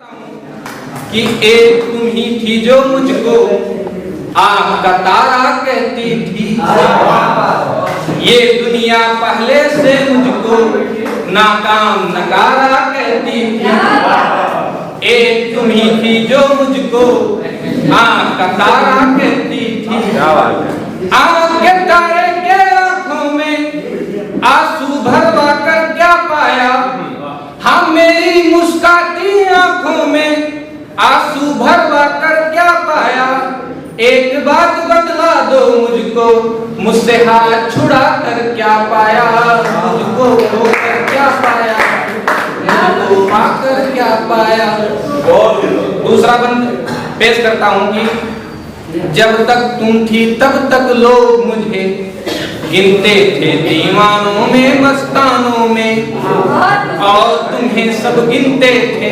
कि एक तुम ही थी जो मुझको आँख का तारा कहती थी। ये दुनिया पहले से मुझको नाकाम नकारा कहती थी। एक तुम ही थी जो मुझको आँख का तारा कहती थी। आँख के तारे के आँखों में आंसू भरवा कर क्या पाया। हाँ मेरी मुस्काती आँखों में आंसू भरवा कर क्या पाया। एक बात बतला दो मुझको, मुझसे हाथ छुड़ा कर क्या पाया। मुझको खोकर क्या पाया, मुझको पाकर क्या पाया। दूसरा बंद पेश करता हूं कि जब तक तुम थी तब तक लोग मुझे गिनते थे दीवानों में मस्तानों में, और तुम्हें सब गिनते थे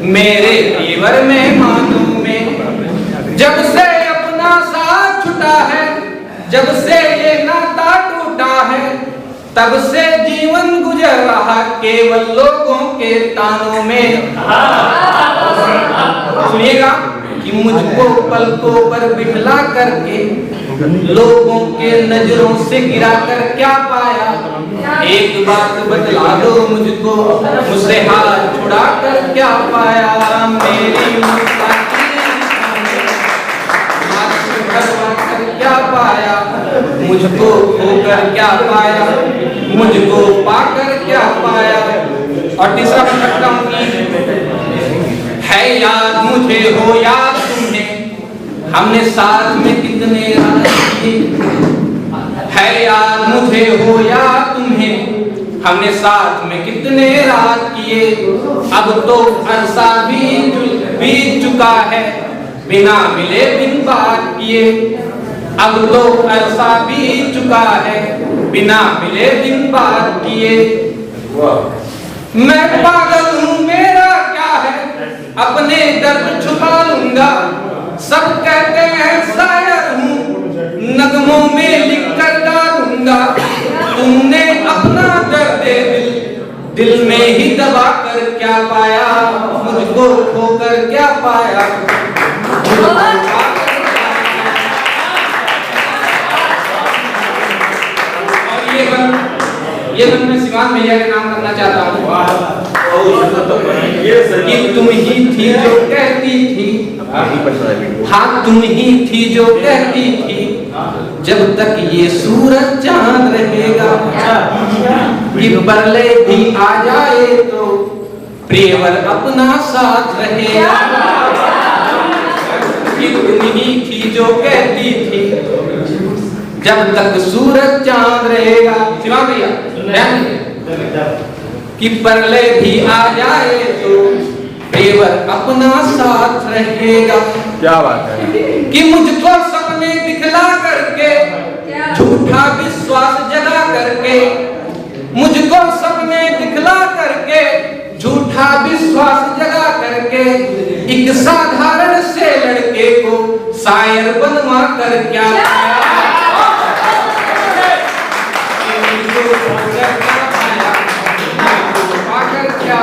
मेरे तेवर मेहमानों में। जब से अपना साथ छूटा है, जब से ये नाता टूटा है, तब से जीवन गुजर रहा केवल लोगों के तानों में। सुनिएगा कि मुझको पलकों पर बिठला करके लोगों के नजरों से गिरा कर क्या पाया। एक बात बतला दो मुझको, मुझसे हाथ छुड़ा कर क्या पाया। मेरी मुस्काती कर क्या पाया, मुझको खोकर क्या पाया, मुझको पाकर क्या पाया। और तीसरा मैं कहता हूँ कि है याद मुझे हो याद तुम्हें, हमने साथ में कितने रात किए। है याद मुझे हो याद तुम्हें, हमने साथ में कितने रात किए। अब तो अरसा भी बीत चुका है बिना मिले बिन बात किए। अब तो अरसा बीत चुका है बिना मिले बिन बात किए। मैं पागल हूँ मेरा क्या है, अपने दर्द छुपा लूंगा। सब कहते हैं शायर हूँ, नगमों में लिख कर डालूंगा। तुमने अपना दर्द दिल में ही दबा कर क्या पाया। मुझको खोकर क्या पाया। ये बन मैं शिवान भैया के नाम करना चाहता हूँ कि तुम ही थी जो कहती थी, हाँ तुम ही थी जो कहती थी, जब तक ये सूरज चांद रहेगा। कि परले भी आ जाए तो प्रियवर अपना साथ रहेगा। कि तुम ही थी जो कहती थी, जब तक सूरज चांद रहेगा। शिवा भैया कि परले भी आ जाए तो प्रियवर अपना साथ रहेगा। क्या बात है। कि मुझको सपने दिखला करके झूठा विश्वास जगा करके, मुझको सपने दिखला करके झूठा विश्वास जगा करके, एक साधारण से लड़के को शायर बनवा कर क्या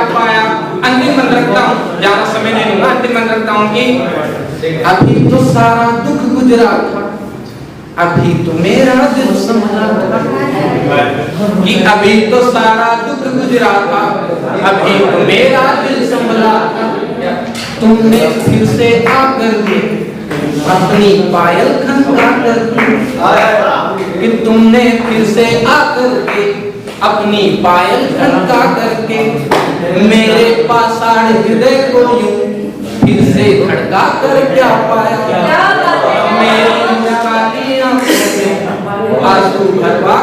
पाया। अंतिम मन रखता हूँ, ज्यादा समय नहीं लूंगा। अंतिम मन रखता हूँ कि अभी तो सारा दुख गुजरा था, अभी तो मेरा दिल संभला था। कि अभी तो सारा दुख गुजरा था, अभी तो मेरा दिल संभला था। तुमने फिर से आकर के अपनी पायल खनका कर, कि तुमने फिर से आकर के अपनी पायल खनका करके मेरे पास आड़ हृदय को यूं फिर से खड़का कर क्या पाया। मेरी मुस्काती आंखों में आंसू भरवा